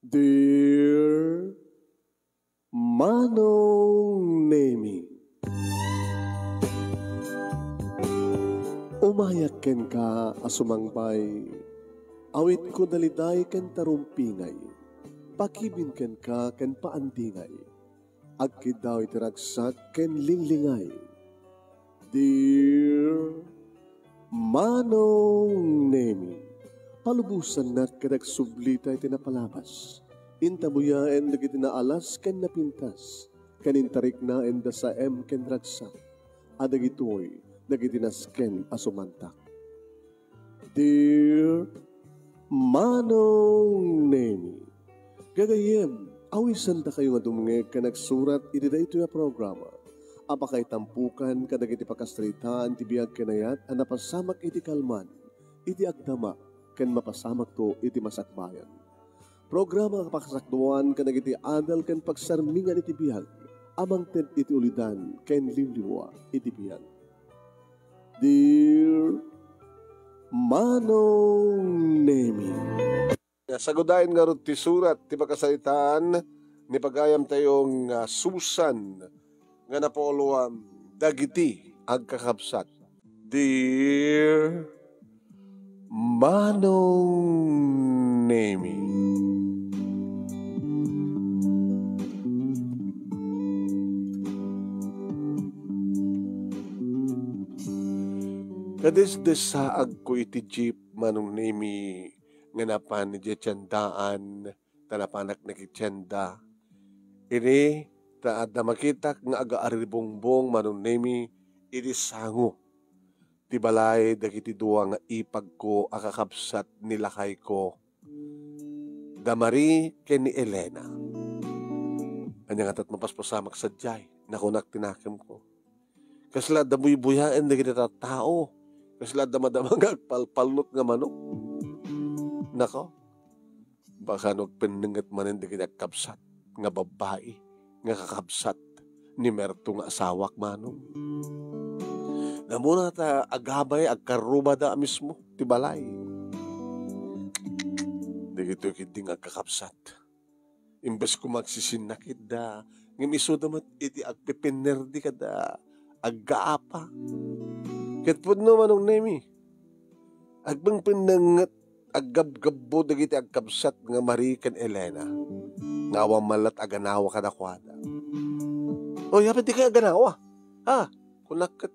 Dear Manong Nemi, umayak ken ka asumangbay, awit ko daliday ken tarumpingay, pakibin ken ka ken paandingay, agkid daw itiragsak ken linglingay. Dear Manong Nemi, palubusan na kadag sublita iti napalabas. Intabuyaen dagiti naalas ken napintas. Kanintarik na enda sa ken ragsak. Adagitoy dagiti nasken asumantak. Dear Manong Nemi, gagayem, awisan ta kayo nga dumngeg ka nagsurat iti daytoy a programa. Apakay tampukan kadagiti pakastritaan ti biag kenayat a napasamak iti kalman, iti agdama, ken mapasamak to iti masakbayan. Programa kapakasakduan kadagiti adal ken pagsarmingan iti biag, amang ted iti ulidan ken limliwa iti biag. Dear Manong Nemi, sagudain nga ron ti surat ti pakasalitaan ni pagayam tayong Susan nga napoluam dagiti agkakabsat. Dear Manong Nemi, kadesdesaag ko iti jeep Manong Nemi nga napan ni tiyandaan tanapanak na kitiyanda. Ini taad na makitak nga aga-aribongbong Manong Nemi iti sango. Ti balay dagiti duwa nga ipag ko akakabsat nilakay ko. Damari ken ni Elena. Kanya nga tat mapaspasamak sadyay nakunak tinakim ko. Kasla da buy-buyaen dagiti tao. Kasla damadamang agpalpalot nga manok. Nako, baka nagpinningat manin dagiti agkabsat nga babae nga kakabsat ni Merto nga asawak manong. Namuna ta agabay agkaruba da mismo ti balay. Dagito kiding agkakabsat. Imbes ko magsisinakid da, ngimiso damat iti agpipinnerdi kada aggaapa. Ket pudno Manong Nemi, agbang pinangat aggabgabbo dagiti agkabsat nga Marie ken Elena. Ngawa malat aganawa kadakwada. O yapit di kay aganawa. Ha? Kunakat,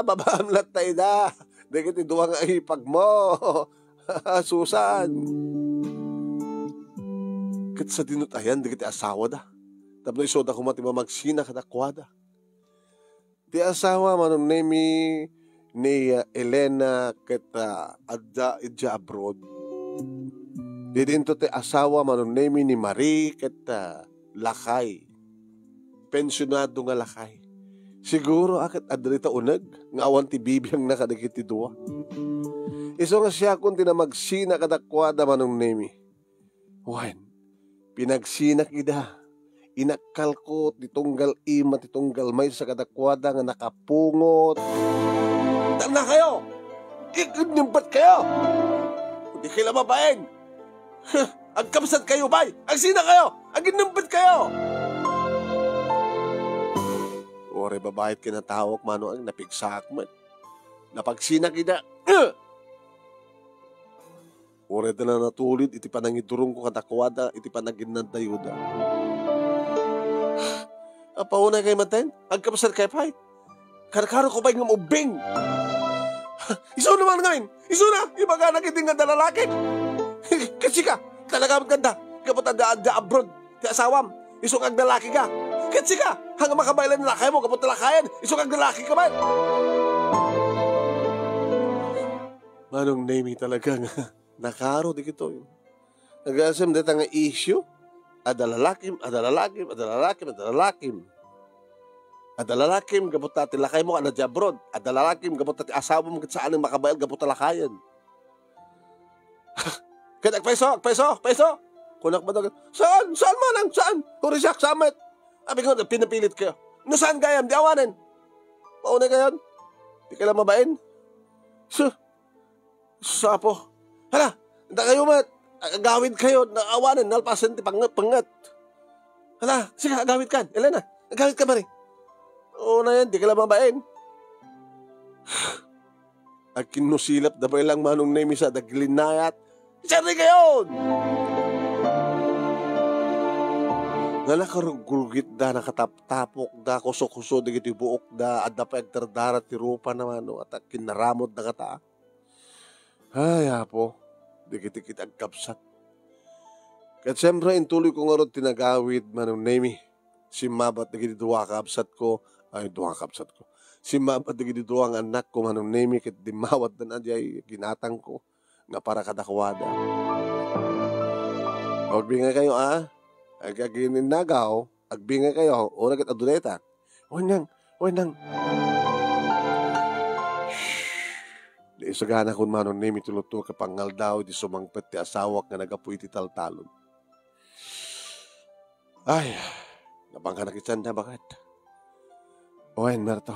babaamlat tayo da. Dagiti duwa nga ipag mo. Susan. Ket sa dinutayan, dagiti asawa da. Tapno isoda ko magsina kadakwada. Ti asawa Manong Nemi ni Elena ket adda idja abroad. Didinto ti asawa Manong Nemi ni Marie ket lakay. Pensyonado nga lakay. Siguro akat adrita uneg nga awan ti bibiyang nakadagiti duwa. Iso nga siya kung tinamagsina kadakwada Manong Nemi. Wen, pinagsinak ida. Inakal ko titunggal ima titunggal may sa kadakwada nga nakapungot. Tanda kayo! Ikunimpat kayo! Hindi kayo mabaeng! Agkabsat kayo, bay! Agsina kayo! Aginimpat kayo! Ore babayit kinatawag mano ang napigsak man. Napagsinak ida. Ore na natulid iti panangidurong ko kadakwada iti panaginan na yuda. Apaunay kay maten? Agkabsat kayo, bay! Karkaro ko ba yung ubing? Iso naman ngayon! Iso na! Ibaga nakiting ganda lalaki! Kasi ka! Talaga maganda! Kapag ada abroad! Ti asawam! Iso kag lalaki ka! Kasi ka! Hanggang makabaylan ng lakay mo! Kapag talakayan! Iso kag lalaki ka man! Manong Nemi talaga nga nakaro di kito. Nag-asam dito nga issue. Adalalakim, adalalakim, adalalakim, adalalakim. Adalalakim, gabot natin lakay mo, anadya abroad. Adalalakim, gabot natin asawa mo, saan ang makabayal, gabot na lakayan. Kaya peso. Kunak ba daw? Saan manang, saan? Turisyak, samet. Abi ko, pinapilit kayo. No saan gayam, di awanin. Mauna kayon. Di ka lang mabain. Sapo. Hala, hindi kayo mat. agawid kayo, naawanan, nalpasan ti pangat. Hala, sige, agawid ka, Elena, agawid ka mari. Oo na yan, di ka lang mabain. Ang kinusilap na ba ilang manong nemi sa daglinayat, siya rin kayo! Nga nakarugulgit da, nakataptapok da, kuso-kuso, di kiti buok da, at da pa agdardara ti rupa naman, no, at kinaramot na kata. Ay, apo, di kiti kita agkapsat. Kat siyempre, intuloy ko nga ron tinagawid manong nemi. Si mabat na kiti duwa kapsat ko, si mabat na kiti duwa ang anak ko manong nemi, kit dimawat na nadyay ginatang ko, nga para kadakwada. Huwag bingay kayo, agaginin nagaw, agbingay kayo, ura kit aduleta. Huwag nang. Di isagana kung manong nemi tuluto kapangal daw, di sumangpet ti asawak nga nagapuy ti taltalon. Ay, nabangka nakitsan na bakit? Owen, Merto.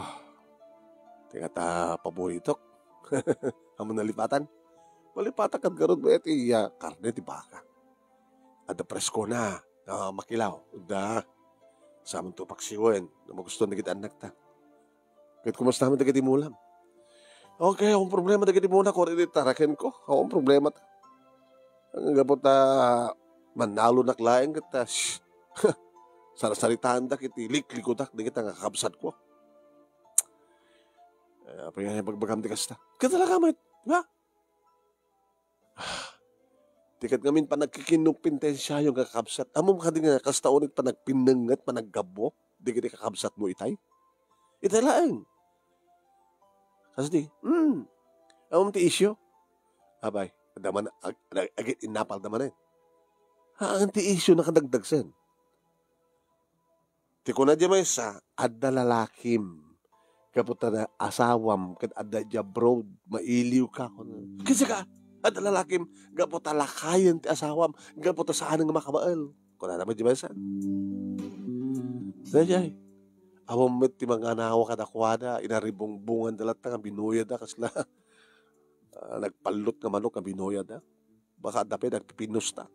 Tinga ta paborito. Amo nalipatan. Malipatan kad garod ba iti karne ti baka. Ada presko na. Makilaw. Uda. Samang to paksiwen. Na magusto na kita anak ta. Kahit kumusta naman na kita mulam. Okay, akong problema na kita muna. Kung tarakin ko, akong problema ta. Ang gabot ta manalo naklaing kita. Sarasaritaan da kiti. Likliko da. Di kita nakakabsat ko. Apa yung pagbagam di kasta? Kaya talaga, mate. Diba? Tikat ngamin pa nagkikinupintensya yung kakabsat. Amom ka din nga kastaunit pa nagpinangat, pa naggabo. Di kita kakabsat mo itay. Itay lang. Kasi di, amom ti isyo. Abay, daman, agit inapal daman eh. Ang ti isyo nakadagdagsan. Ti ko na di may sa, adda lalakim. Kaputa na asawam, kat adda di abroad, mailiw ka. Kasi ka, adda lalakim, kaputa lakayan ti asawam, kaputa saan nga makabaal. Kung na naman di may sa. Dajay, awam met ti mga nawa kadakwada, inaribong bungan dalat nga binuya da, kasla nagpalot nga manok nga binuya da. Baka dapat nagpipinus ta.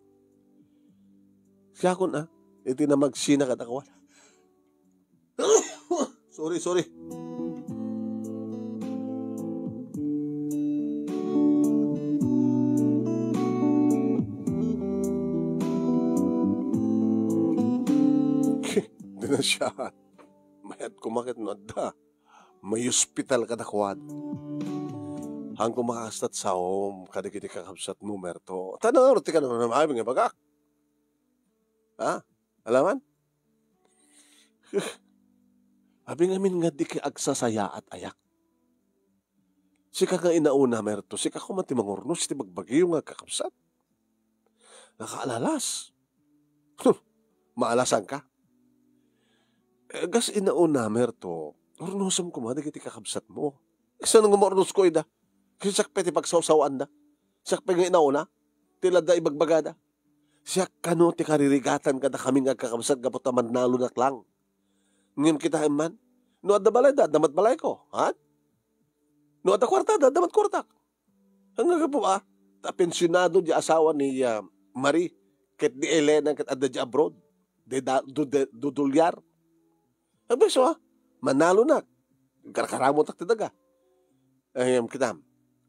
Siya ko na, iti na magsina kadakwada. Sorry. Di na siya. Mayat kumakit no da. May hospital kadakwad. Hang kumakastat sa kadikiti kakabsat mo, Merto. Tanong, roti ka naman na maaming bagak. Ha? Alaman? Abi ngamin nga di ka agsasaya at ayak. Sika nga inauna, Merto. Sika ko mati mangurnos, ti magbagyo nga kakabsat. Nakaalalas. Maalasan ka. Gas inauna, Merto. Urnosam ko ma, di kiti kakabsat mo. Isa nang umurnos ko ida. Kasi siya pwede pagsawsawan da. Siya pwede nga inauna. Tila da ibagbagada. Siya kano ti karirigatan kada kami nga kakabsat kapot naman nalunak lang. Ngayon kita man. No adda balay da, damat balay ko. Ha? No adda kwarta da, damat kwartak. Hanggang po ta pensionado di asawa ni Marie. Ket di Elena ket adda di abroad. Dudulyar. Ang beso manalo na. Karakaramot ak tidaga. Ayam kitam.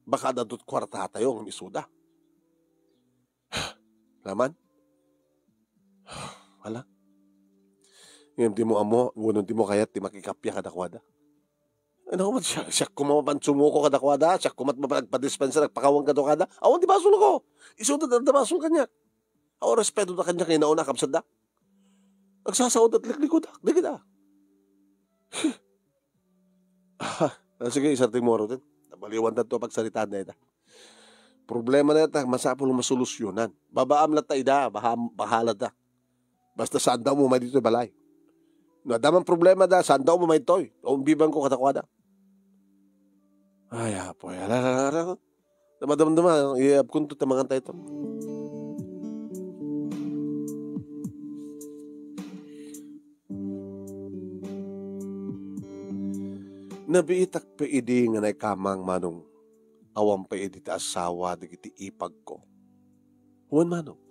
Baka dadot kwarta tayo ng isuda. Laman? Wala. Ngayon di mo amo, ngunong di mo kayat, di makikapya kadakwada. Ano ko siya kumapansumuko kadakwada, siya kumatmapagpadispensa, nagpakawang kadokada. Awan di basul ko. Isuda na basul kanya. Awan respeto na kanya kaya nauna kapsad da. Nagsasaod at liklikod. Di kita. Sige, isarting mo rin. Nabaliwan na ito pagsalitaan na ito. Problema na ito, masapol masolusyonan. Babaam lang tayo bahala da. Basta saan daw mo may dito balay. No, damang problema da, saan daw mo may toy. O bibang ko katakwada. Ay, apoy. Alalala. Damadama, iabkunto tamangan tayo ito. Nabiitak pa idi nga na kamang manong awang pa idi ta asawa di kiti ipag ko. Huwag manong.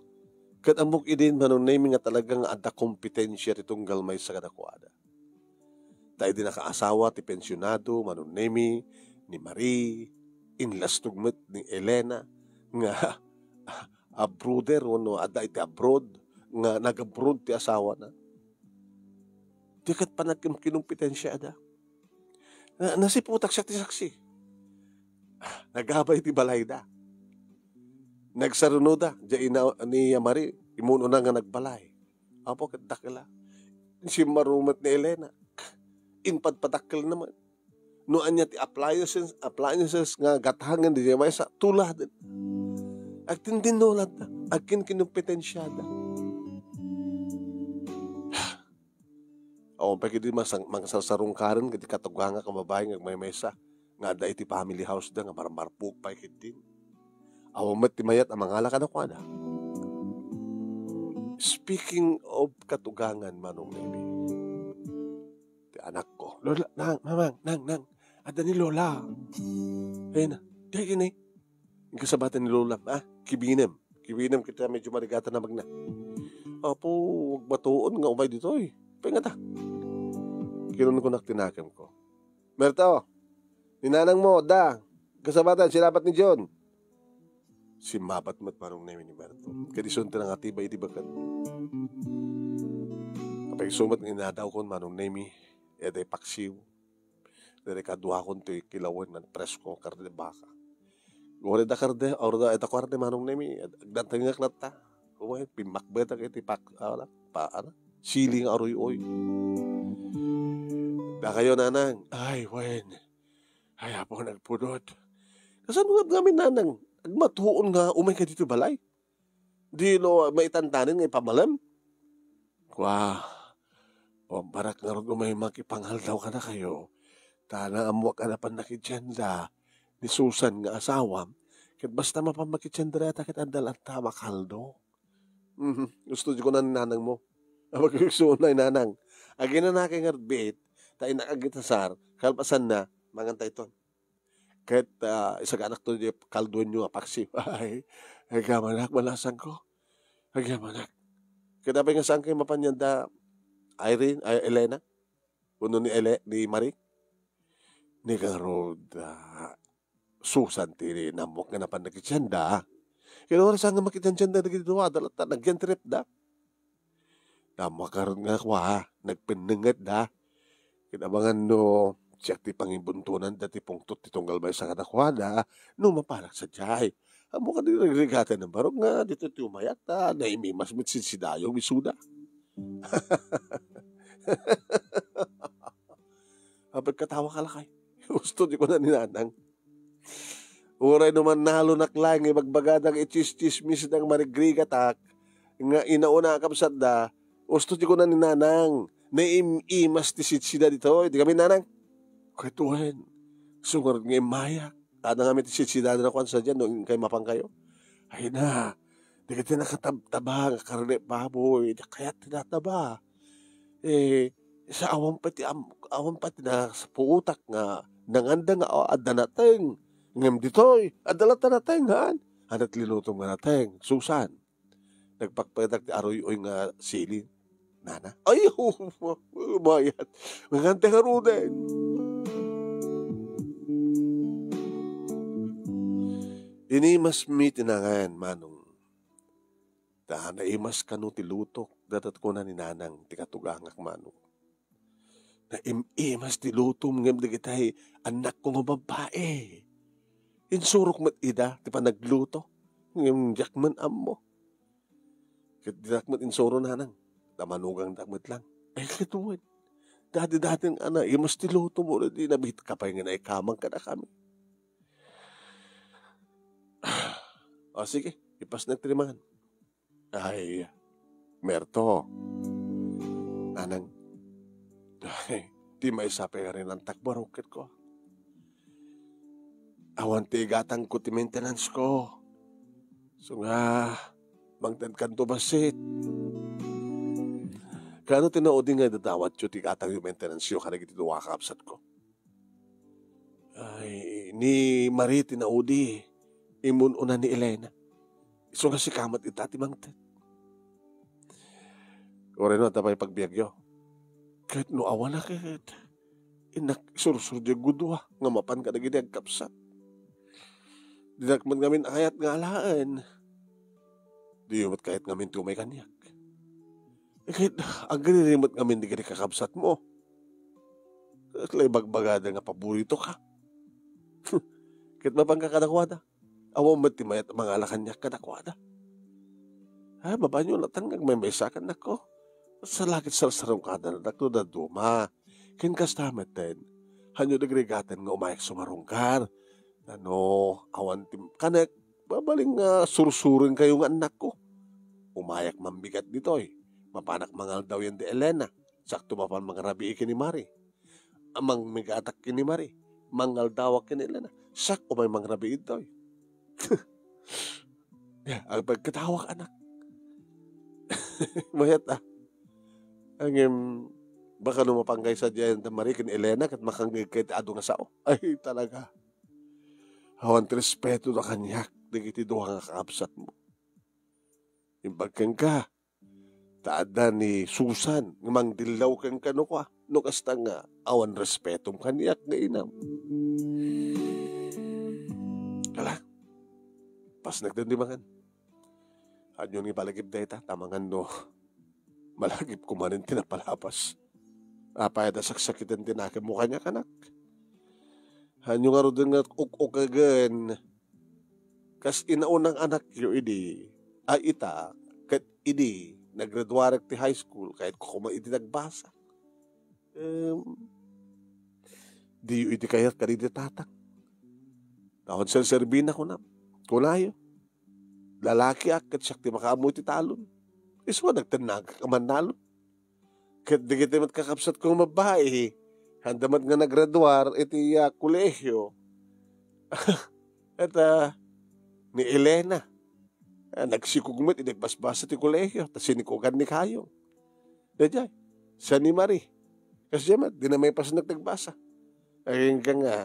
Kat amok idin manong naming nga talagang ada kompetensya itong galmay sa kadakwada. Tayo din nakaasawa ti pensyonado manong nami ni Marie, inlas tugmet ni Elena nga abroader no ada iti abroad nga nag-abroad ti asawa na. Tikat pa nagkinumpetensya ada. Nasiputak siya ti saksi. Nagabay ti balay da. Nagsarunoda, diya ni Marie, imuno na nga nagbalay. Apo, kadakila. Si marumat ni Elena, inpadpadakil naman. Noan niya ti appliances nga gatahangan di may sa tulad. Agtin din nolad na, agkin kinumpetensya da. O, pagkidi mangsasarong karan, kati katuganga kamabahay nga may mesa, nga da iti family house da, nga marmarpug pa ikitin. Awamat ti mayat ang mga alaka na kwa na. Speaking of katugangan, manong nemi, ti anak ko, Lola, mamang, nang, ada ni Lola. Ayun na, di gini. Yung kasabatan ni Lola, kibinem kita medyo marigata na magna. Apo, wag batuon nga umay dito eh. Pengata. Kinun ko naktinakam ko. Merto, ninanang mo, kasabatan, sinapat ni John. Si mabat mat marong namin ni Merto. Kadison ta nga tibay di bakat. Kapag sumat ng inadaw kon manong nami, eday paksiw. Dari kadua kon to kilawan ng presko karne baka. Gore da karde, or da eta karne manong nami, agdantang nga ta. Umay pimakbet ak iti siling aroy-oy. Da kayo nanang, ay wen. Ay apo nagpudot. Kasan nga gamin nanang? Agmatuon nga umay ka dito balay. Di lo maitantanin nga ipamalam. Kwa, o barak nga rin umay makipanghal daw ka na kayo. Tana amuak ka na pan nakityenda ni Susan nga asawam. Kat basta mapamakityenda reta kit andal at tamakaldo. Gusto ko na ni nanang mo. Magkiksuon na nanang. Agin na naking arbit, tayo nakagitasar, kalpasan na, mangantay ito. Kahit isa ka anak to, kalduan nyo apaksi. Ay kamanak, malasan ko. Ay kamanak. Kaya dapat nga saan kayo mapanyanda, Elena, puno ni Marie, ni Garod, Susan, tiri, namok nga napan nakityanda. Kaya wala saan nga makityanda, nagidwa, dalata, nagyantrip da. Namakaroon nga kwa, nagpinangat da. Kinabangan no, siya ti pangibuntunan dati pungtot ti tunggal bay sa kadakwada, no maparak sa jay. Amo ka din nagrigatan ng barong nga, dito ti umayak ta, na imimas mit si Dayong isuda. Habang katawa ka lakay, gusto di ko na ninanang. Uray naman nalo naklang, magbagadang itis-tismis ng marigrigatak, nga inauna kapsat da, gusto di ko na ninanang, na imas ti sitsida dito, di kami nanang. Katuhan, sungar nga mayak. Ada nga may tisitsida na kwan sa dyan, nung kay mapang kayo. Ay na, di ka tinakataba, karne baboy, di kaya tinataba. Sa awang pati na sa puutak nga, nanganda nga, adda nateng. Ngam ditoy, adalata nateng, haan. Hanat linutong nga nateng, Susan. Nagpagpadak ti aroy-oy nga silin. Nana, ay, bayat. Ngante nga ruden. Inimas mi tinangan, manong. Dahana imas kanu ti lutok, datat ko na ni nanang ti katugangak, manong. Na imas ti lutom ngam di kitay anak ko nga babae. Insurok mat ida, ti pa nagluto. Ngam jakman ammo. Kat dakmat insuro nanang. Tamanugang dakmat lang. Ay kituwan. Dati-dati ang ana, imas ti luto mo na di nabit kapay nga na ikamang ka na kami. O sige, ipas na trimangan. Ay, Merto. Anang, di may sapi rin ang takbarokit ko. Awan ti gatang ko ti maintenance ko. So nga, mangtad kanto basit. Kano tinaudi nga dadawat yo ti gatang yung maintenance yo karag iti duwa kapsat ko. Ay, ni Marie tinaudi. Imun una ni Elena. Iso nga si kamat itati mangtet. Ore no, tapay pagbiagyo. Kahit no awan na kahit. Inak sursur di gudwa. Nga mapan ka na gini ang kapsat. Dinakman ngamin ayat nga alaan. Di yumat kahit ngamin tumay kanyak. Kahit ang ganirimot ngamin di gini kakapsat mo. At lay bagbagada nga paborito ka. Kahit mapang ka kadakwada. Awa matimayat mga alakanyak kadakwada. Ha, babanyo natang may mesakan nako. Sa lakit sarsarong kada na nakto na duma. Kin kastamet din. Hanyo nagrigatan nga umayak sumarungkar. Ano, awan tim kanek. Babaling sursurin kayo nga anak ko. Umayak mambigat ditoy. Mapanak mangal daw yan di Elena. Sakto mapan mga rabi ni Mari. Amang migatak kini Mari. Mangal dawak kini Elena. Sak umay mga rabi itoy. Ya, ang pagkatawak anak. Mayat ang baka lumapanggay sa diyan Mari kini Elena kat makanggay kahit ado nga sao. Ay talaga. Hawan respeto na kanyak. Digiti doha nga kaabsat mo. Imbagkan ka. Taada ni Susan. Ngamang dilaw kang kano ka. No kasta nga awan respetong kanyak nga inam. Kala. Pas nagdandimangan. Anyo ni palagip data. Tamangan no. Malagip kumanin tinapalapas. Apay da saksakitan tinakim mo kanya kanak. Hanyo nga ro din nga ukukagan. Kas inaunang anak yo idi. Ay ita. Kat idi. Naggraduarek ti high school. Kahit ko idi nagbasa. Di yo idi kayat kanidi tatak. Tahon sa serbina ko na. Kunayo. Lalaki kat siyak ti makaamoy ti talon. Iswa nagtanag kaman nalon. Kat di kita matkakapsat kong mabae. Handamat nga nagraduar iti kolehyo. At ni Elena. Nagsikugmat inagbasbasa ti kolehyo. Tas sinikugan ni Kayong. Dajay. Sa ni Marie. Kasi diyamat, di na may pas nagtagbasa. Ay nga nga,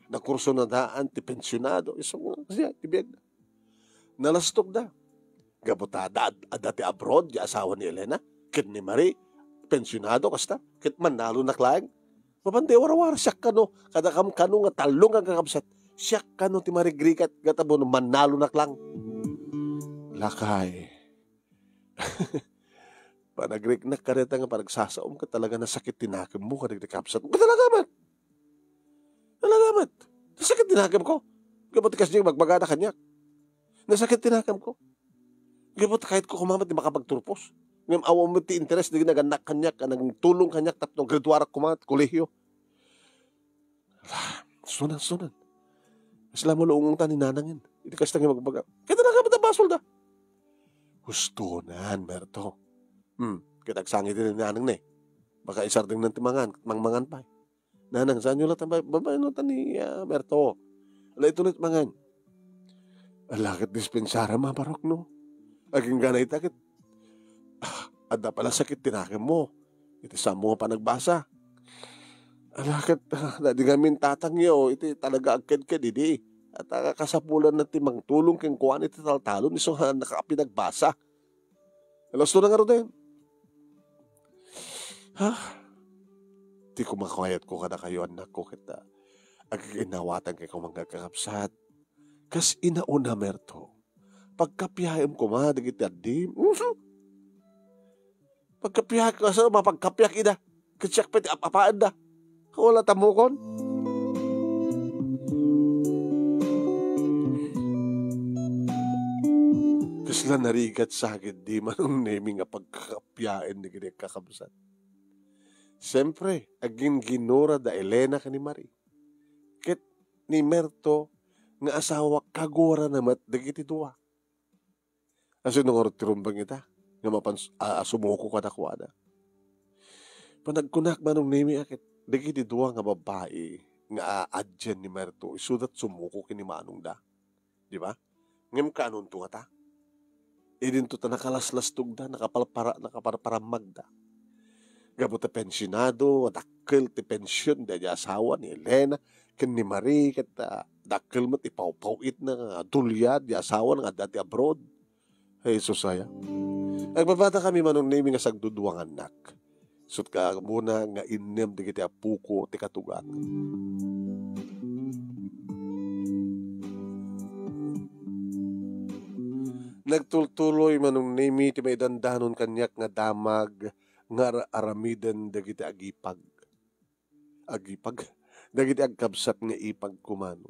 nakurso na daan ti pensyonado. Iso nga, kasi tibiyag na. Nalastok da. Gabutada dati abroad, di asawa ni Elena. Kit ni Marie, pensyonado kasta. Kit manalo naklang. Mapante warawar siyak kano kada kam kano nga talong ang kakabsat siyak kano ti marigrikat gatabo no manalo naklang lakay. Panagrik na kareta nga panagsasaom ka talaga nasakit tinakim mo kadig kakabsat mo talaga mat nasakit tinakim ko gabot kasi yung magbagada kanyak nasakit tinakim ko gabot kahit ko kumamat di makapagturpos. Ngam awa mo ti interest di naganak kanyak nang tulong kanyak tapno graduarak kumat kolehiyo. Sunan. Isla mo loong tani nanangin. Iti kastang yung magbaga. Kita na kapat basol da. Hustunan, Merto. Kita agsangit din nanang na eh. Baka isarding ng timangan, mangmangan pa eh. Nanang, saan nyo lang babae no tani Merto. Ala ito ulit mangan. Alakit dispensara mabarok no. Aging ganay takit. Ada pala sakit tinakim mo. Iti sa mo pa nagbasa. Alakit, di ngamin tatangyo. Iti talaga agkad-kad, hindi. At kasapulan na timang tulong keng kuwan iti taltalon. Iso nakapinagbasa. Alas to na nga ro din. Di ko makawayat ko kada kayo anak ko kita. Agiginawatan kay kong mga kakapsat. Kas inauna Merto. Pagkapiyayam ko digiti adim. Pagkapiyak ka sa mapagkapiyak ida. Katsiyak pati apapaan da. Wala tamukon. Kasla narigat sa akin di manong naming nga pagkakapiyain ni kini kakabsat. Siyempre, aging ginura da Elena ka ni Marie. Kit ni Merto nga asawa kagura namat dagiti duwa. Aso nung orot tirumbang ita. Nga sumuko ka na kuwada. Panagkunak manong nimi akit, dagiti duwa nga babae nga adyan ni Merto, isudat sumuko kini manong da. Di ba? Ngem kanon to ta. Idin to ta nakalaslas tugda, nakaparparamag da. Gabuta pensionado, dakkel ti pensyon da asawa ni Elena, ken ni Marie, ket dakkel mat ipawpawit na dulyad, di asawa nga dati abroad. Jesus saya. Nagbabata kami manong name nga sagduduang anak. Sut ka muna nga inem di kiti apuko ti katugat. Nagtultuloy manong name ti may dandanon kanyak nga damag nga aramiden dagiti agipag. Agipag? Dagiti agkabsat nga ipag kumano.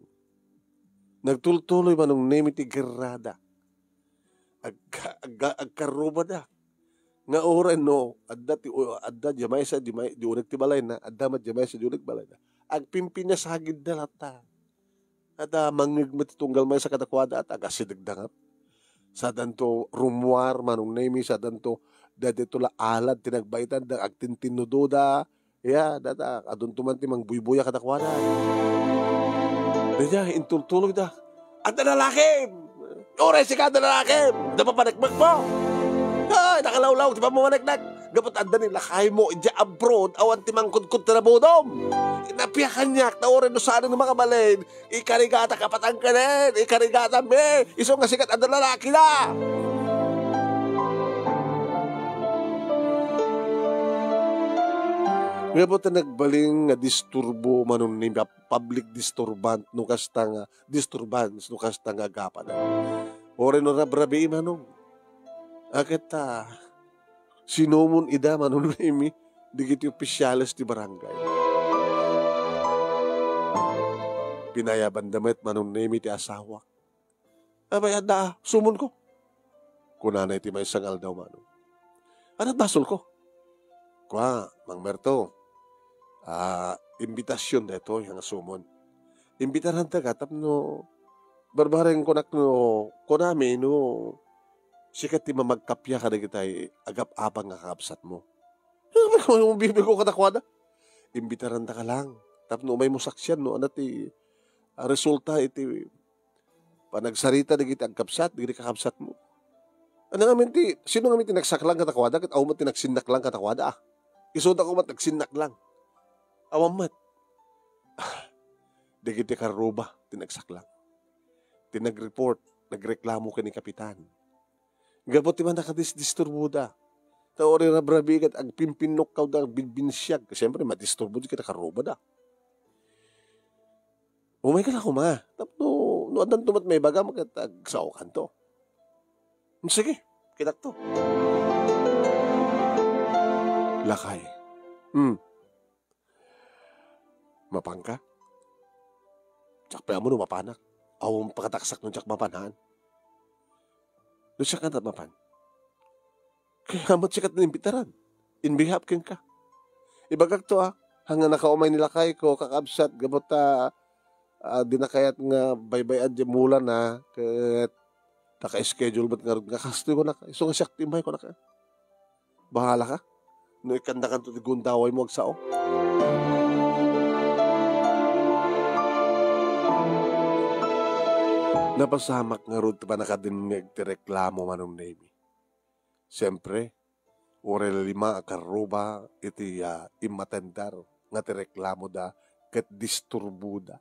Nagtultuloy manong name ti gerrada. Agkaruba da. Nga oren no, adda jamay sa di unag ti balay na, adda mat jamay sa di unag balay na. Agpimpin niya sa hagid na lata. Ada mangig matitunggal may sa kadakwada at agasidagdangat. Sa danto rumwar manong nemi, sa danto dadito la alad tinagbaitan da agtintinudo. Ya, data adun tuman ti mang buybuya kadakwada. Daya intultuloy da. Adda lalaki! Oray si kada lalaki! Da papanagmag mo! Ay, nakalawlaw, di ba mo managnag? Gapot anda nila, kaya mo, idya abroad, awan timang kudkod na budom. Napiyakan niyak, na orin no saan ng mga balin, ikarigata kapatang kanin, ikarigata me, isong nga sikat anda lalaki na. Gapot na nagbaling nga disturbo manon ni public disturbance no kastang disturbance no kastang agapan. Orin no nabrabi manong. Akit sinumon ida manon imi digiti opisyalis ti barangay. Pinayaban damit manon imi ti asawa. Abay adda sumon ko. Kunanay ti may sangal daw manon. Anat basol ko? Kwa, Mang Merto. Imbitasyon deto yung sumon. Imbitaran ta katap no barbareng konak no konami no sikat ti mamagkapya ka na kita'y agap-apang nga kaabsat mo. Ano bibig ko katakwada? Imbitaran ta ka lang. Tapno may musaksyan, no? Ano ti resulta iti panagsarita na kita agkapsat, di kakabsat mo. Ano nga minti, sino nga minti nagsaklang katakwada? Kat awamat ti nagsinak lang katakwada. Isod ako mat nagsinak lang. Awamat. Di kita karuba, tinagsaklang. Tinag-report, nagreklamo ka ni kapitan. Gabot ti man nakadisturbo da. Taori na brabigat ag pimpinok kaw da binsyag. Siyempre madisturbo di kita karoba da. Umay ka na kuma. Tapno, no adan tumat may baga magkatag sa okan to. Sige, kitak to. Lakay. Mapangka? Tsak pa mo no mapanak. Awang pakataksak nung tsak mapanahan. Doon siya ka mapan. Kaya amat sikat na imbitaran. Inbihap kin ka. Ibagak to hanggang nakaumay nila kay ko, kakabsat, gabot dinakayat nga baybayan di mula na, kat naka-schedule ba't nga kasto ko na ka. Iso nga siyak timay ko na ka. Bahala ka. No ikandakan to di gundaway mo agsao. Napasamak nga rod pa nakadinnig ti reklamo manong nemi. Siyempre, orel lima akaruba iti imatendar nga ti reklamo da ket disturbuda.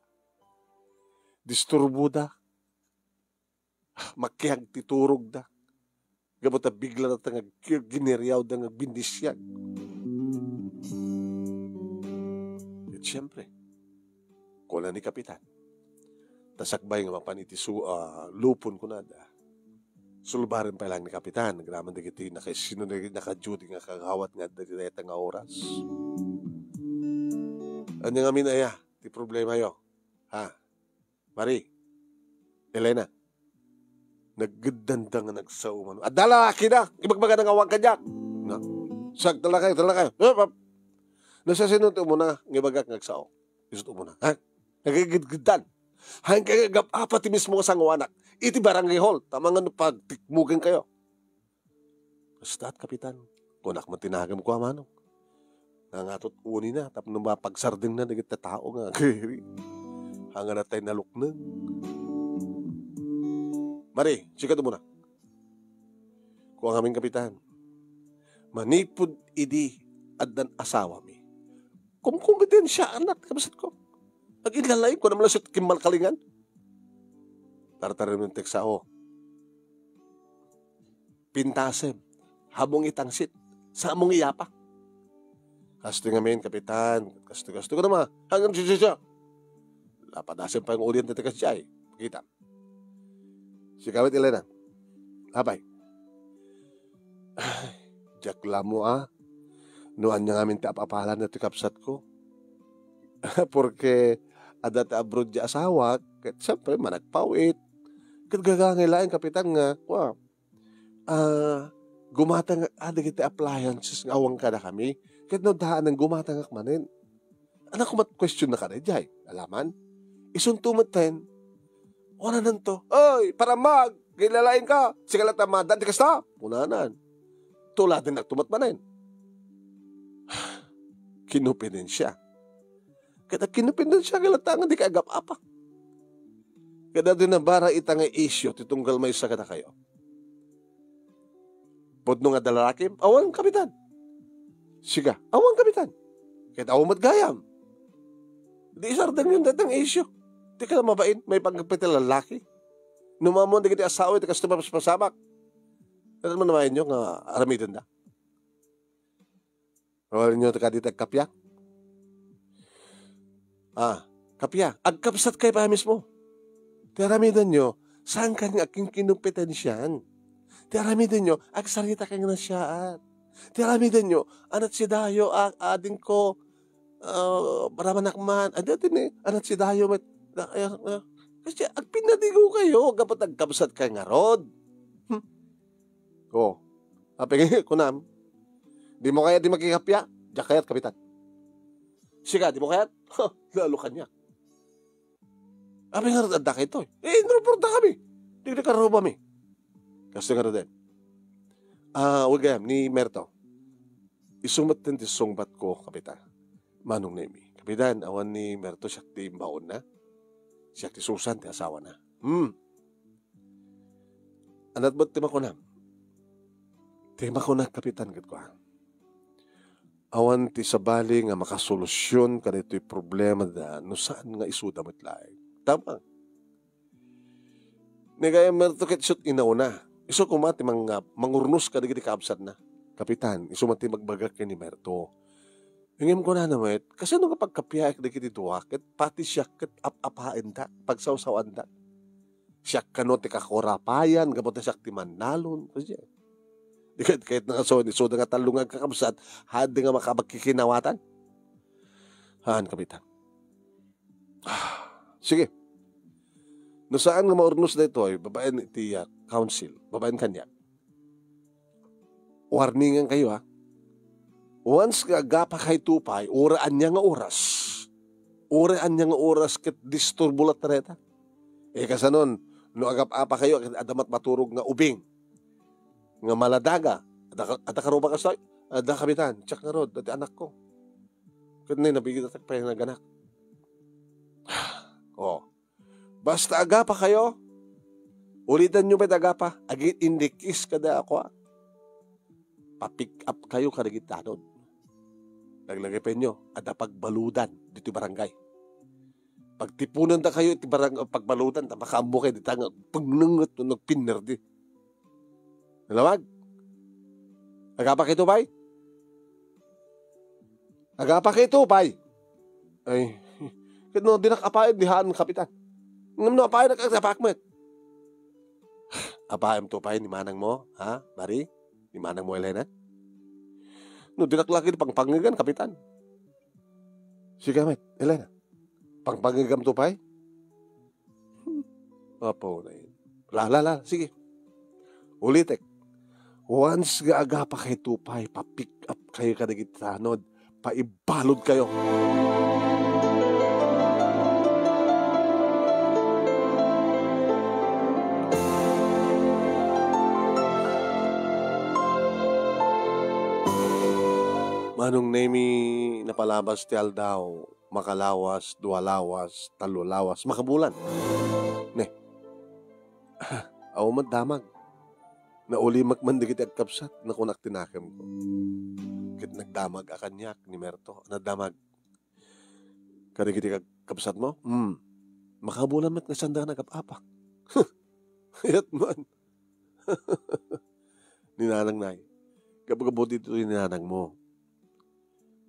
Disturbuda. Makiag ti turog da. Gabot bigla na tangag gineriyaw da nga bindisyag. At siyempre, kula ni kapitan. Tasakbay nga mapaniti lupon ko na da. Sulbarin pa lang ni kapitan. Nagraman na kiti sino na naka-duty nga kagawat nga dati nga oras. Ano nga minaya? Ti problema yo. Ha? Mari. Elena. Naggandang nga nagsauman. Adala laki na! Ibagbaga ng awang kanyak! Na. Sag, tala kayo. Nasa sinuto mo na, ngibagak ngagsao. Isuto mo na. Ha? Nagagidgidan. Hanggang apat mismo nga sangawanak. Iti barangay hall. Tama nga pagtikmugin kayo. Basta at kapitan. Kunak mo tinagam ko amano. Nangatot uni na. Tapos nung mapagsarding na nagit na tao nga. Hanggang na tayo naluknang. Mari, sika to muna. Kung ang aming kapitan. Manipod idi adan asawa mi. Kung kompetensya anak. Kabasat ko. Ang inlalay ko naman lang sa kimal kalingan. Tartarin ng teksa o. pintasem, habong itangsit, sa among iyapa. Kasto nga men, kapitan, kasto ka naman, hanggang siya. Lapadasin pa yung ulit na takas siya eh. Pakita. Si Kawit Elena, habay. Jakla mo Nuan niya ngamin ti apapalan na ti kapsat ko. Porque adat abroad di asawa, kat siyempre managpawit. Kat gagangilain kapitan nga, gumatang kita appliances nga awang ka na kami. Kat no daan ng gumatang akmanin. Anak ko mat-question na ka na jay. Alaman? Isuntumat ten. Wala nanto. Oy, para gilalain ka. Sikalat na madan, di kasta. Punanan. Tulad din nagtumatmanin. Kinupinin siya. Kada kinupinin siya, kilatangan di kaagap apa. Kada din na bara itang isyo, titunggal may isa kada kayo. Podno nga dalarakim, awan kapitan. Siga, awan kapitan. Kahit awan matgayam. Di isardang yun datang isyo. Di ka na mabain, may pagkapitil lalaki. Numamon, di kita asawa, di ka pasamak. Ano naman naman nyo nga aramidan na? Rawalin nyo ka dito kapya? Kapya. Agkapsat kayo pa mismo. Tiaramidan nyo, saan ka nga aking kinumpetensyan? Tiaramidan nyo, agsarita ka nga na siyaan. Tiaramidan nyo, anat si Dayo, ading ko, paramanakman, anat si Dayo, kasi agpinadigo kayo, kapat agkapsat ka nga rod. Apingin ko nam. Di mo kaya di makikapya? Diyak kaya't kapitan. Siga, di mo kaya't? Lalo kanya. Aping nga rada kayo ito. Inreporta kami. Di ka karoba mi. Kasi nga rin. Huwag gayam, ni Merto. Isumat din ti sungbat ko, kapitan. Manong nemi. Kapitan, awan ni Merto siya ti baon na. Siya ti Susan, ti asawa na. Anat ba't ti makunam? Tema ko na kapitan kat ko. Awan ti sabali nga makasolusyon kanito'y problema da no saan nga isuda matlaeng. Tama. Nagaya merto ket isut inauna. Isu kumati mangurnos ka digiti kaabsat na. Kapitan, isu mati magbagak ni Merto. Hingim ko na namet, kasi nung kapag kapiyak digiti duwa, ket pati siya ket apain da, pagsawsawan da. Siya kano ti kakorapayan, gabot na siya ti manalon. Kasi kahit nga so nga talungan kakabsat, hadi nga makabagkikinawatan. Haan, kapitan. Sige. No saan nga maurnos na ito, babaen iti council, babaen kanya. Warningan kayo Once nga gapa kay tupay, uraan niya nga oras. Uraan niya nga oras ket disturbulat na reta. Kasanon, no agap-apa kayo, adamat maturog nga ubing. Nga maladaga, ada karuba ka sa, ada kapitan, tsak nga rod, dati anak ko. Kaya nabigit at pa yung naganak. Basta agapa kayo, ulitan nyo ba agapa, agit indikis kada ako papick up kayo kadagitanod. Naglagay pa nyo, ada pagbaludan dito barangay. Pagtipunan ta kayo, iti pagbaludan, makaambo kayo, dito nga, pagnangat, nagpinner di. Nalawag? Agapa kayo tupay? Agapa kayo tupay? Ay, kano dinakapain, dihaan kapitan. Ngam no, apain nakakapakmet. Apain tupay, ni manang mo, Mari? Ni manang mo, Elena? No, dinaklaki pangpangigan, kapitan. Sige, met, Elena. Pangpangigam tupay? Apo na yun. Lala, sige. Ulitek. Once nga aga pa kay tupay, pa-pick up kayo kadagitanod, paibalod kayo. Manong nemi napalabas ti aldaw, makalawas, dualawas, talulawas, makabulan. Ne, aw damag. Na uli magmandigit at kapsat na kunak tinakam ko. Kit nagdamag akanyak ni Merto. Nadamag. Karigiti kag kapsat mo? Makabulan mat nga sanda nagapapak. Hayat man. ninanang nay. Kapag dito ninanang mo,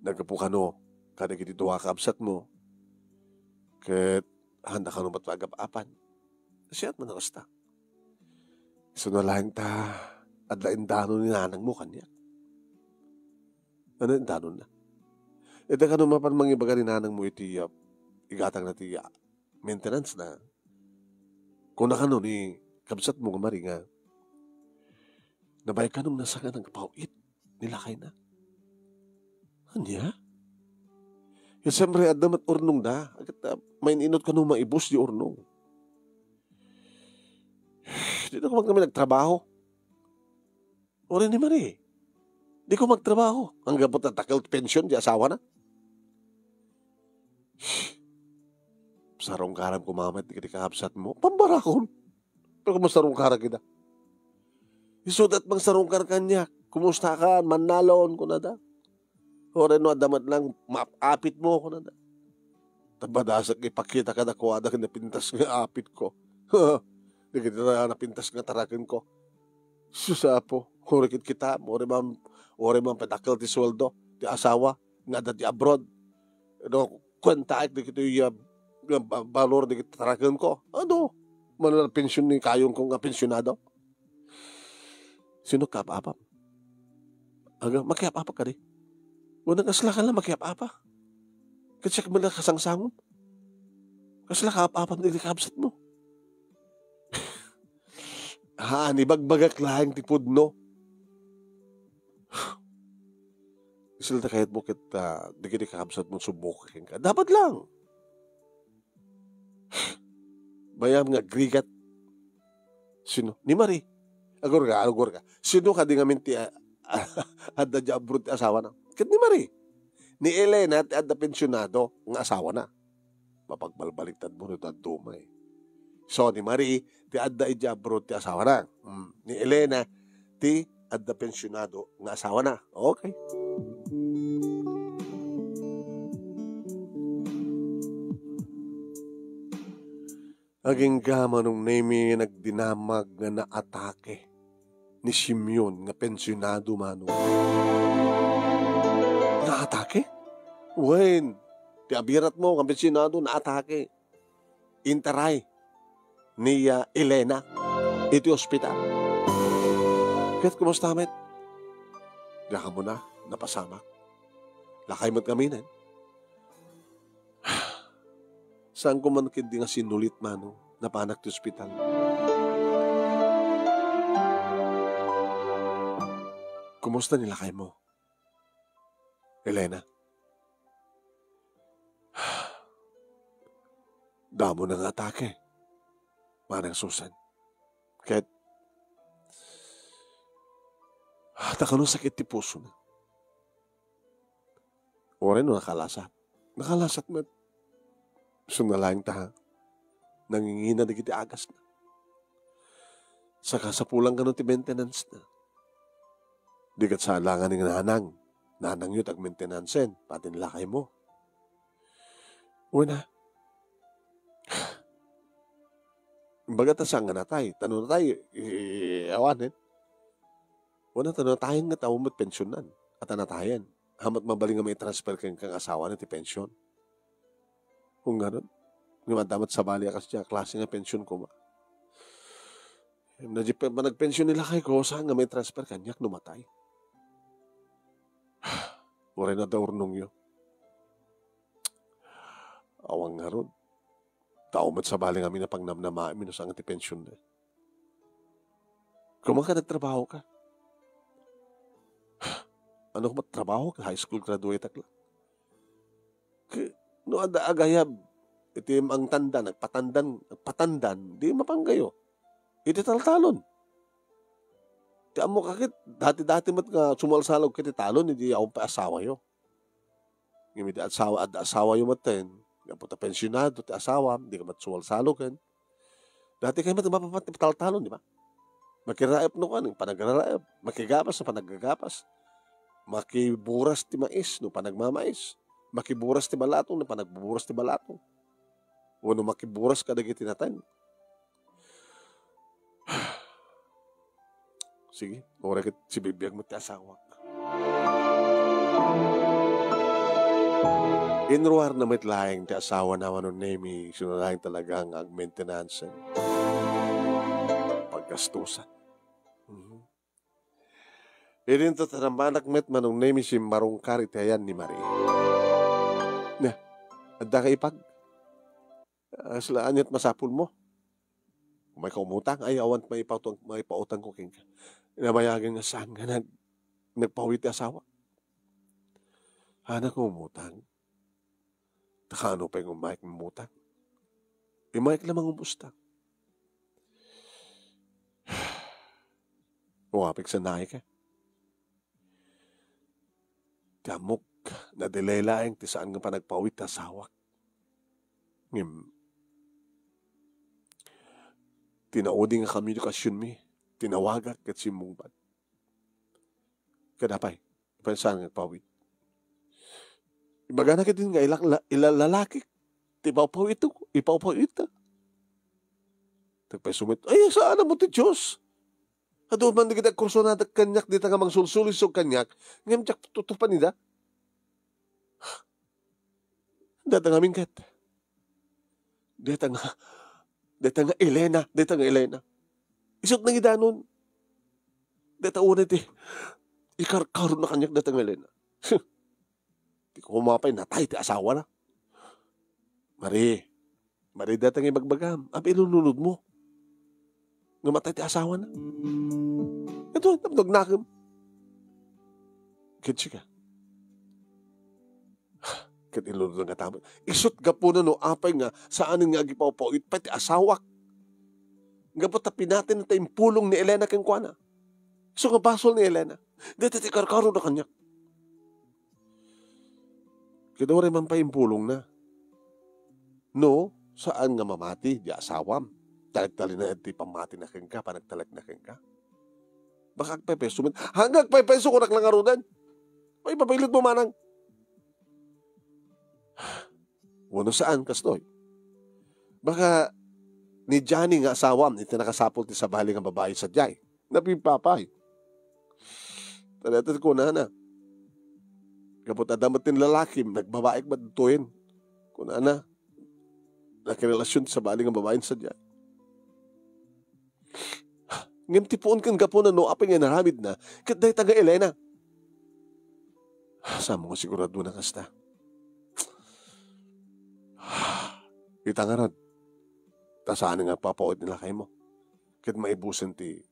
nagkapukano, kada kiti tuwa kaabsat mo, ket handa ka nung matpagap-apan. Siyat man nakasta. So nalahin ta, adlain danon ninanang mo kanya. Ano yung danon na? Ito ka nung mapan mangibaga ninanang mo iti igatang na ti maintenance na. Kung nakano ni kabsat mo kumari nga, nabay ka nung nasa ka ng pauit, nilakay na. Anya? Yung siyempre, adamat urnong da. Agad may inot ka nung maibus di urnong. Dito ko kami nagtrabaho. Uri ni Marie. Di ko magtrabaho. Ang gabot na takal pension, di asawa na. Sarong karam kumamat, di kakabsat mo. Pambarakon. Pero kung masarong karam kita. Isudat bang sarong kar kanya. Kumusta ka? Manalon ko na da. Ore no, adamat lang, maapit mo ko na da. Tabadasak, ipakita ka na ko, ada ka napintas nga apit ko. Di kita na napintas nga tarakin ko. Susapo, horikit kita, ore man pedakal ti sweldo, ti asawa, nga dati abroad. No, kwenta di kita yung balor di kita tarakin ko. Ano? Manala pensyon ni kayong kong pensyonado. Sino kap-apap? Aga, makiap-apap ka di. Unang kasla ka lang makiap-apa. Kasi ka mala kasangsamon. Kasla ka-apapap na ilikabsat mo. Ni bagbagak lahing tipod no. Isilta kahit mo kita di kabsat mo subukin ka. Dapat lang. Bayam nga grigat. Sino? Ni Marie. Agor ka. Sino ka di nga minti adda di abroad asawa na? Kat ni Marie. Ni Elena at adda pensyonado ng asawa na. Mapagbalbaliktad mo nito at dumay. So ni Marie, ti adda iti abroad ti asawa na. Ni Elena, ti adda pensyonado ng asawa na. Okay. Aging gama nung nemi nagdinamag nga naatake ni Simeon nga pensyonado manong. Naatake? Wen, ti abirat mo nga pensyonado naatake. Interay ni Elena iti ospital. Kahit kumusta met? Laka mo na, napasamak. Lakay mo't kaminan. Saan ko man kindi nga sinulit mano, napanak ti ospital. Kumusta nilakay mo? Elena? Damo ng atake. Manang Susan. Kahit takalong sakit ti puso na. O rin no, nakalasat. Nakalasat mo. Sunalaing taha. Nangingina na kiti agas na. Saka sa pulang ka no ti maintenance na. Di kat sa alangan ng nanang. Nanang yun tag maintenance-en. Pati nilakay mo. Una. Baga tasang nga na tayo. Tanong na tayo. Awanin. Una tanong na tayo nga tao mo't pensyonan. At anatayan. Hamat mabaling nga may transfer kang asawa na ti pensyon. Kung gano'n. Nga madamat sa bali akas siya klase nga pensyon ko ma. Nagpensyon nila kay ko saan nga may transfer kanyak numatay. Waray na daw nung yun. Awang nga ron. Taumat sa bali kami na pangnamnama minus ang ti pensyon na. Kung ka nagtrabaho ka. Ano kung trabaho ka? High school graduate ka lang. No ada agayab. Iti ang tanda, nagpatandan, di mapanggayo. Iti taltalon. Ti amo kakit, dati-dati mat nga sumalsalog kiti talon, hindi ako pa asawa yo. Ngimid asawa yo maten, nga puta pensyonado, ti asawa, hindi ka mat sumalsalog ken. Dati kayo mat mapapat taltalon, di ba? Makiraep no ka, panagraraep. Makigapas na panagagapas. Makiburas ti mais, no panagmamais. Makiburas ti balatong, no panagbuburas ti balatong. O no makiburas ka dagiti tinatan. Sige, ora ket si bibiyag mo ti asawak. Inruar na mitlaing ti asawa naman nun nemi, sinulaing talagang ang maintenance, paggastusan. Irin to tanamanak met manong nemi si marungkar itayan ni Marie. Na, adda ka ipag. Slaan niya't masapul mo. Kung may kaumutang, ay awant may pautang ko king ka. Inamayagin nga saan nga nagpawit asawa. Hana ko umutang. Takano pa yung umayik umutang. Imayik lamang umusta. Umapik sa naay ka. Kamok na dilaylaeng ti saan nga pa nagpawit asawa. Tinaudi nga komunikasyon mi. Tinawagak kat simbungpad. Kadapay. Pansaan nga pawit. Ibaga na kitin nga ilalalaki. Ipawpawit ko. Ipawpawit ta. Tagpay sumit. Ay, saan na mo ti Diyos? Ado man di kita kurso na kanyak. Di ta nga mangsulsulis o kanyak. Ngayon tsak tutupan nida. Data nga mingkat. Data nga Elena. Isot nang idanon. Data unay ti. Ikarkaroon na kanyak data nga Elena. Di ko kumapay natay ti asawa na. Mari data nga ibagbagam. Abi ilununod mo. Nga matay ti asawa na. Ito, nagnakim. Kitsi ka. Kat ilunod nga tama. Isot ka po na no, apay nga, saan nga agipaw-paw, pati asawak. Nga po tapin natin na tayong pulong ni Elena kang kuana. So nga basol ni Elena. Dito ti karkaro na kanya. Kaya rin man pa yung pulong na. No, saan nga mamati, di asawam. Talag-tali na iti pamati na keng ka, panagtalag na keng ka. Baka agpepeso man. Hanggang agpepeso ko naklangarunan. Ay, papailit mo manang. Wano saan, kastoy? Baka ni Johnny nga asawam, iti nakasapol ti sabali nga babae sa jay. Napipapay. Tanatat ko na. Kapot adamat tin lalaki, nagbabaik madutuin. Kung na, nakirelasyon sa bali nga babae sa jay. Ngem tipuon kang gapo na no, apay nga naramid na, kat dahi taga Elena. Sama ko sigurado na kasta. Kita nga ron. Tasaan nga papaot nila kayo mo. Kat maibusan ti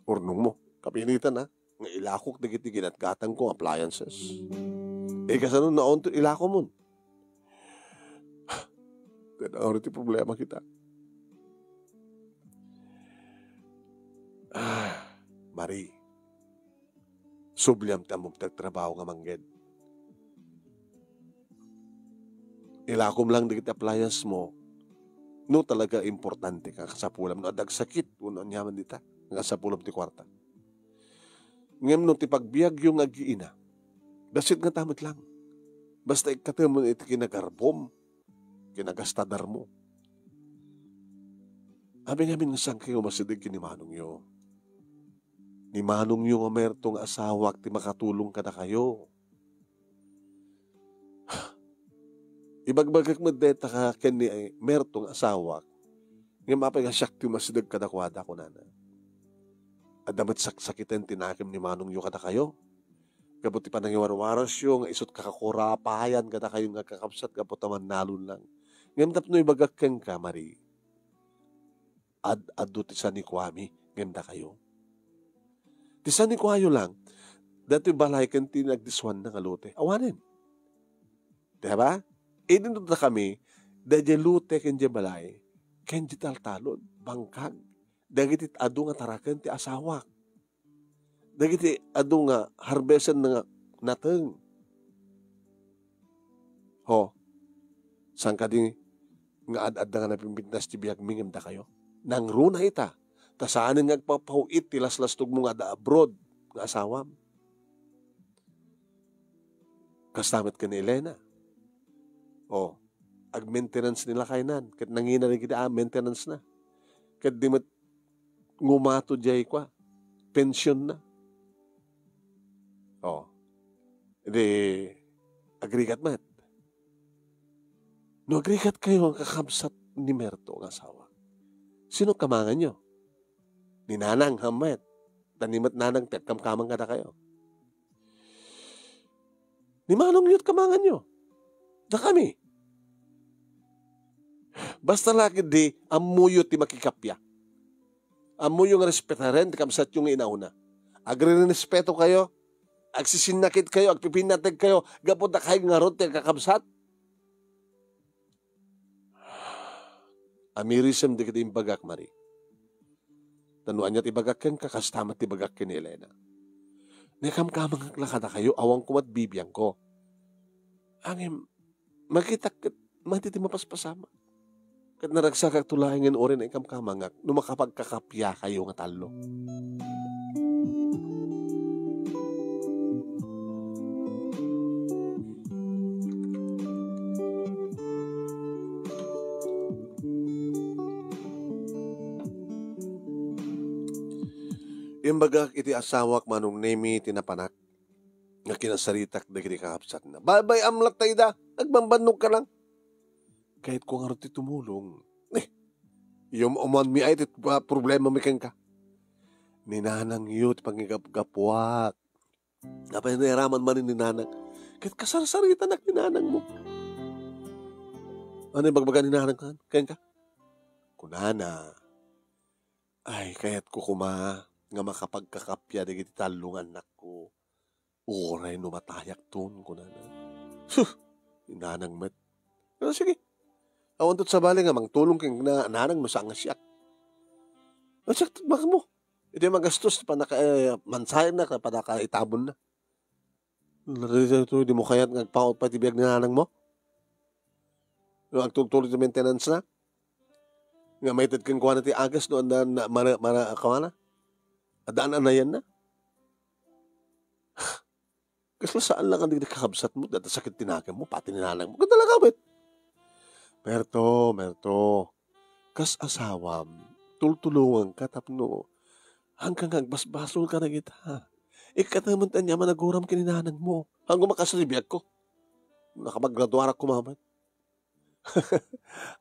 urnong mo. Kapilitan na. Nga ilakok digit-digit at gatang ko appliances. Kasano naon to ilako mo. Tanaw rin ti problema kita. Marie. Subliam tamong tagtrabaho nga mangged. Ilakom lang digit appliance mo. No talaga importante ka kasapulam. No adag sakit. Uno nyaman dita. Nga sapulam ti kwarta. Ngem no ti pagbiag yung agiina. Dasit nga tamit lang. Basta ikatamo iti kinagarbom. Kinagastadar mo. Abi namin nga sang kayo masidig ni Manong yo. Ni Manong yo nga mertong asawak ti makatulong ka na kayo. Ibagbagak mo deta ka ken ni mertong asawak. Nga mapay nga siyak ti masidig kadakwada ko na. Adamat saksakitan tinakim ni Manong yo kada kayo. Kabuti pa nang iwarwaras yung isot kakakurapayan kada kayo nga kakapsat kapot naman nalun lang. Ngem tapno ibagak kang ka, Marie. Ad-ado ti San Nicuami, ngem da kayo. Ti San Nicuayo lang, dati balay kan ti nagdiswan na kalute. Awanin. Diba? Idin na kami, dadya lute ken di balay, ken di taltalon, bangkag. Dagiti adu nga taraken ti asawak. Dagiti adu nga harbesan nga nateng. Ho, sang ka di nga ad-ad nga napimpintas ti biag mingem da kayo. Nang runa ita, tasaanin nga agpapauit ti laslastog mo nga da abroad nga asawam. Kastamet ka ni Elena. O, ag-maintenance nila kainan. Kat nangina rin kita, maintenance na. Kat di mat ngumato jay kwa. pension na. Oh, hindi, agrigat man. No, agrigat kayo ang kakabsat ni Merto ang asawa. Sino kamangan nyo? Ni Nanang Hamet. Tanimat Nanang kamkamang ka na kayo. Ni Manong yut kamangan nyo. Na kami. Basta lagi di, amuyo ti makikapya. Amuyo nga respetaren, ti kamsat yung inauna. Agre-respeto kayo, agsisinakit kayo, agpipinatag kayo, gapot na kayo nga ron, ti kakabsat. Amirisem di kita imbagak, Mari. Tanuan niya tibagak ken kakastamat tibagak ken ni Elena. Nakamkamang lakada kayo, awang kumat bibiyang ko. Angin, makita kat matiti mapaspasama. Kat naragsakak tulahingan orin na ikamkamangak, numakapagkakapya kayo nga talo. Imbagak iti asawak manong nemi tinapanak nga kinasaritak da kiti kakapsat na. Babay amlak tayo da, nagmambanog ka lang. Kahit kung nga ti tumulong, yung uman mi ay tit problema mi ka. Ninanang yut pangigap-gapuak. Napay nairaman man ni Nanang. Kahit kasarsarita na ninanang mo. Ano yung bagbaga ni Nanang ka? Kaya ka? Kunana. Ay, kaya't kukuma nga makapagkakapya di kiti talungan nako. Oray no matayak ton ko na. Nanang met. Pero sige. Awan tot sa bali nga mangtulong kang na nanang mo sa siyak. Siyak baka mo. Ito yung magastos pa naka mansayan na pa naka itabon na. Di mo kaya't nagpaot pa tibiyag ni nanang mo. Yung agtultuloy sa maintenance na. Nga may tadkin kuha na ti agas no na mara kawana. Adaan na yan na. Kasi saan lang ang kakabsat mo, dati sakit tinakam mo, pati ninanang mo. Ganda lang kabit. Merto, kas asawam, tultulungan ka tapno, hanggang agbasbasol ka na kita. Ikatamuntan niya managuram kininanang mo, hanggang makasalibiyag ko. Nakapaggraduara ko mamat.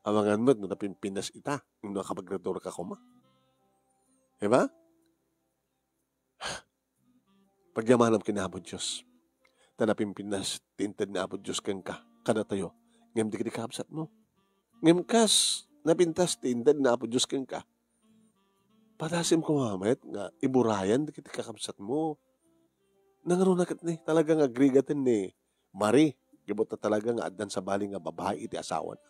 Amangan mo, nung napimpinas ita, nung nakapaggraduara ka kuma. Diba? Pagyamanam kinabod Diyos. Tanapin pinas, tintad na abod Diyos kang ka, kada tayo. Ngam di ka di kapsat mo. Ngam kas, napintas, tintad na abod Diyos kang ka. Patasim ko mamet, nga iburayan, di ka di kakapsat mo. Nangarunakat ni, talagang agrigatin ni Marie. Gibot na talaga nga adan sa bali nga babae iti asawa na.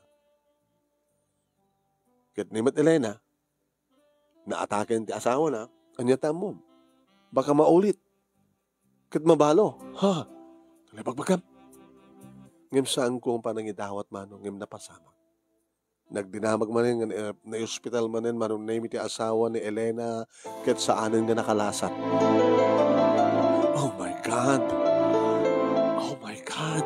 Kat ni Mat Elena, naatakin ti asawa na, anyata mo. Baka maulit. Kat mabalo. Ha? Talabagbagam. Ngem saan ko ang panangidawat manong ngem napasama. Nagdinamag manin na hospital manin manong name iti asawa ni Elena kat saanin nga nakalasat. Oh my God. Oh my God.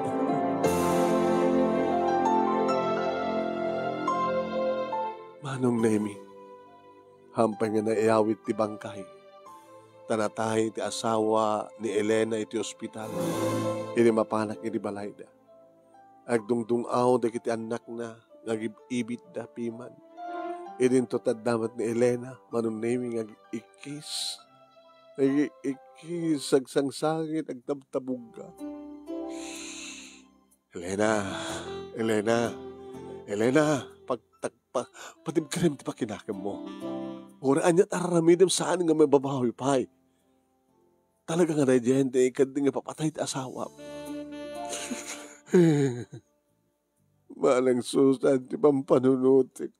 Manong name hampay nga naiyawit ti bangkay. Tanatahi ti asawa ni Elena iti ospital. Iti mapanak iti balayda. Agdungdungaw da kiti anak na nagibibit da piman. Idinto taddamat ni Elena manunaming ag-ikis. Nag-ikis agsangsangit agtabtabog ka. Elena, pagtagpa, patibkarim ti pakinakam mo. Oraan niya tararamidam saan nga may babawi pa'y. Talaga nga na diyente, ikad nga papatay ti asawa. Malang susan ti pampanunutik.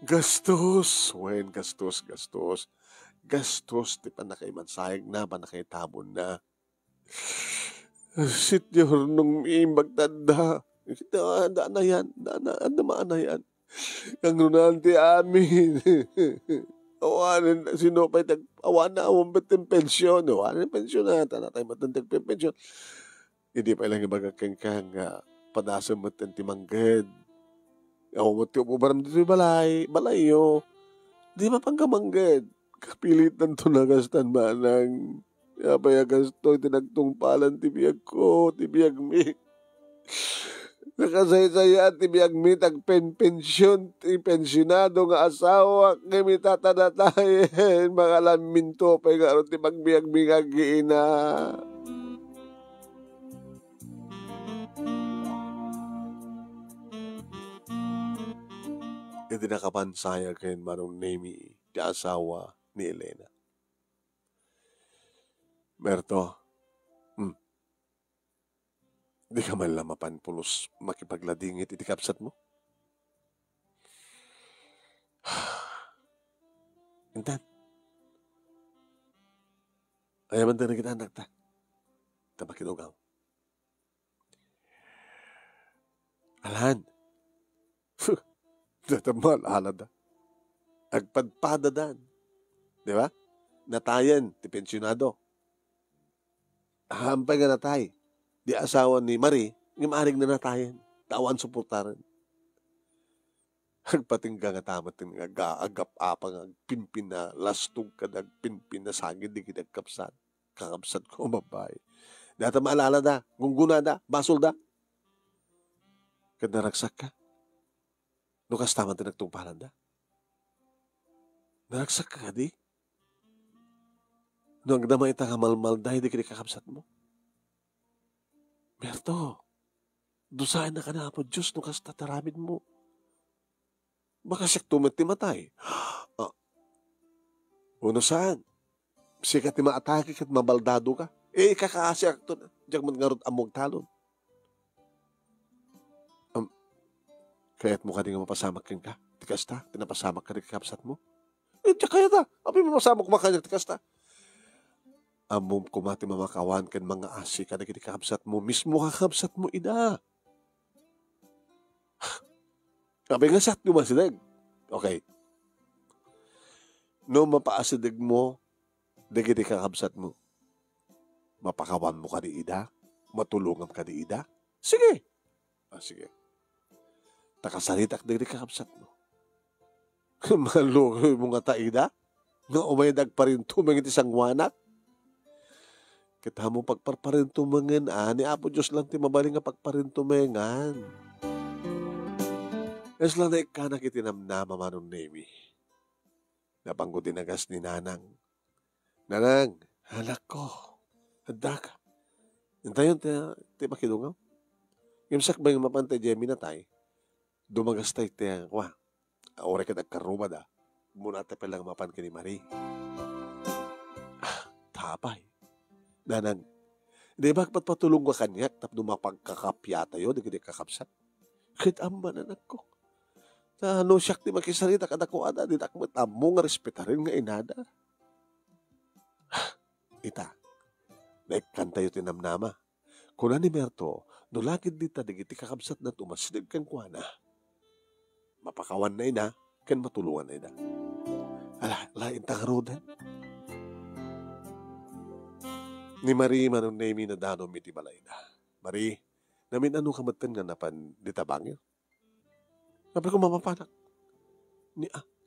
Gastos. Wen, gastos. Gastos ti panakaimansayag na, panakaitabon na. Sityor nung imbagtanda. Daan na yan. Maan na yan. Kang nunanti amin. Awanin, sinopay, awan na awang ba't yung pensyon. Awanin pensyon na, tanatay matantag pensyon. Hindi pa ilang ibagakang kang padasang matanti manggad. Awan mo tiyo po baram dito balay yo. Di ba pang kamanggad? Kapilitan to nagastan manang. Yapay agasto tinagtungpalan tibiyag ko, tibiyag mi. Nakasay-saya at tibiyag mi tagpenpensyon, pensyonado nga asawa, kami tatanatayin, mga laminto, pa'y nga ron tibag biyag mi nga giina. Hindi nakapansaya kayo marong name di asawa ni Elena. Merto, di ka man lang mapanpulos makipagladingit iti kapsat mo. Intan, ayaman din na kita anak ta. Tabakinugaw. Alahan. Datamal, alada. Agpadpadadan. Di ba? Natayan, ti pensyonado. Hampay nga natay. Di asawa ni Marie, ng maaring na natayan. Tawan suportaran. Agpatingga nga tamat nga gaagap apa nga pimpin na lastog ka nagpimpin na sagid di kita kapsat. Kakapsat ko babae. Data maalala da, gunguna da, basol da. Kad naragsak ka. Nukas taman tinagtungpalan da. Naragsak ka di. Nung agdamay ta kamalmal dahil di kini kakapsat mo. Berto, dusain na ka na po Diyos nukas tataramid mo. Baka siya tumit ti matay. Uno saan? Siya ti maatake kat mabaldado ka. Kakaasya ka to. Diyak mangarot amog talon. Kaya't mo ka din nga mapasamak ka. Tikas ta, tinapasamak ka rin kakapsat mo. Diyak kaya ta. Api mapasamak kumakanya tikas ta. Amom kumati mamakawan kan mga asi ka na kakapsat mo. Mismo kakapsat mo ida. Sabi nga sat masidag. Okay. No mapaasidag mo, dagiti kakabsat mo. Mapakawan mo ka di ida, matulungan ka di ida. Sige. Sige. Takasalitak dagiti kakabsat mo. Malukoy mo nga ta ida, nga umaydag pa rin tumangit isang wanak. Kita mo pagparparintumangan, ni Apo Diyos lang ti mabaling nga pagparintumangan. Es lang na ikanak itinamnama manong nemi. Napanggo dinagas ni Nanang. Nanang, anak ko, handa ka. Hintayon ti makidungaw. Imsak ba yung mapantay Jemmy na tay? Dumagas tayo ti ore ka nagkaruba da. Muna tayo palang mapan ka ni Marie. Tapay. Nanang, di ba patulong ka kanyak tapno mapagkakapya tayo, di ka kakapsat? Kahit amba nanak ko. Ano siyak di makisarita kada ko ada, di takmat amo nga respetarin nga inada. Ita, naikkan tayo tinamnama. Kuna ni Merto, nulagid dita digiti kakabsat na tumasidig kang kuana. Mapakawan na ina, kan matulungan na ina. Lain tangarodan. Ni Marie manong name na danom iti balay na. Marie, namin ano kamatan nga napan ditabangil? Sabi ko, mamapanak.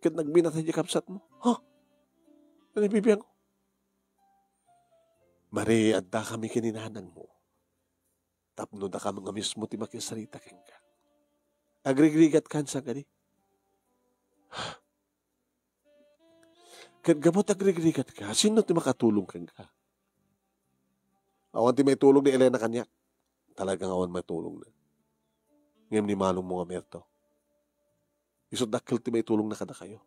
Kat nagbinatay di kapsat mo. Ano ibibiyang ko? Marie, adda kami kininanang mo. Tapno na ka mga mismo ti makisarita keng ka. Agrigrigat kan sa gani. Kat gamot agrigrigat ka, sino ti makatulong keng ka? Awan ti may tulong ni Elena kanyak. Talagang awan may tulong na. Ngayon ni Manong mga Merto. Isod dakil ti may tulong na kada kayo.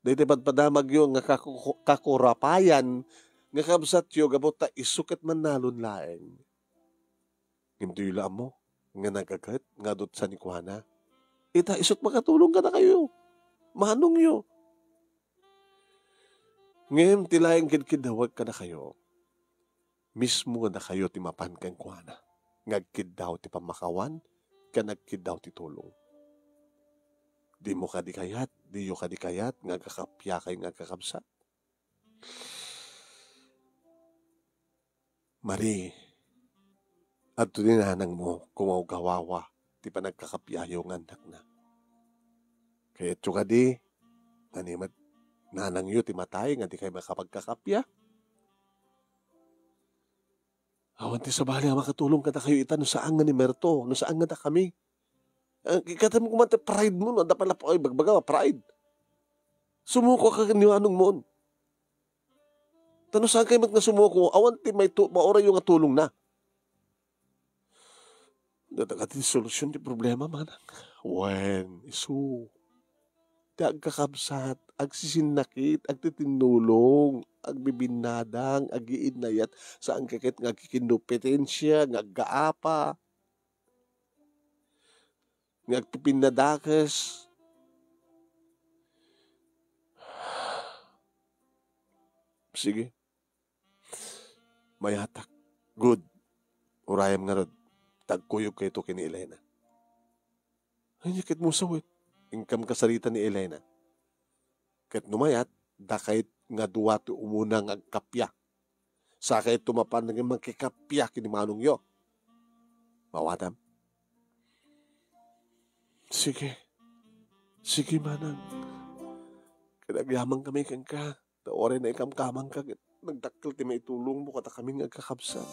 Dahil padamag yung nga kakurapayan nga kabsat yung gabot ta isukat man nalon laeng. Hindi yung mo nga nagagat nga dot sa nikwana. Ita isot makatulong ka na kayo. Manong yun. Ngayon tilayang kidkidawag ka na kayo. Mismo na kayo ti mapan kang kuana. Ngagkid daw ti pamakawan, ka nagkid daw ti tulong. Di mo ka di kayat, ngagkakapya kay ngagkakabsat. Marie, at tuninanang mo, kumawgawawa, ti pa nagkakapyayo ng anak na. Kaya tsuka di, animat, Nanang yu ti matay nga di kayo makapagkakapya. Awan ti sabali nga makatulong kata kayo ita no saan nga ni Merto, no saan nga ta kami. Kata mo kumanta pride mo no, dapat ay bagbaga pride. Sumuko ka ni anong mo. Tano saan kayo nga sumuko, awan ti maura yung nga tulong na. Datagati solusyon ti problema manang. When isu ti agkakabsat, agsisinakit, agtitinulong, agbibinadang, agiidnayat, saan kakit nga kikinupetensya, nga aggaapa, nga agpipinadakas. Sige. Mayatak. Good. Urayam nga rod. Tagkuyog kayo to kini Elena. Ay, kit mo sawit. Ingkam kasarita ni Elena. Ket numayat, dakait nga duwato umunang agkapya. Sakay tumapan ng magkikapya kini manong yo. Mawatam? Sige. Sige manang. Kinagyamang kami kang ka. Taore na ikamkamang ka. Nagdakkel ti maitulong mo kata kami nga agkakabsat.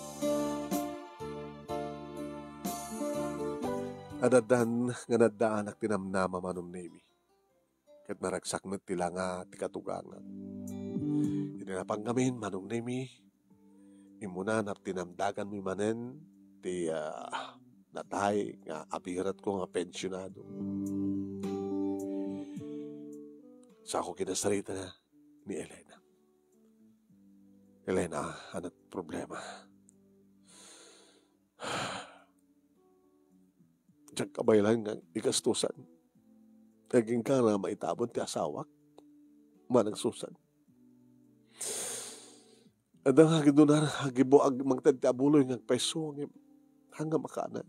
Adadan nga nadaanak tinamnama manom nemi. Ket naragsak met tila nga ti katugangan. Tinapang gamin manong nemi. Imuna na tinamdagan mi manen ti natay nga abirat ko nga pensyonado. Sa ako kinasarita na ni Elena. Elena, anat problema. Diyan kabaylan nga ikastusan. Naging ka na maitabon ti asawak. Manang susan. Adang hagidunar, hagibuag magtad ti abuloy nga peso. Hanggang makanan.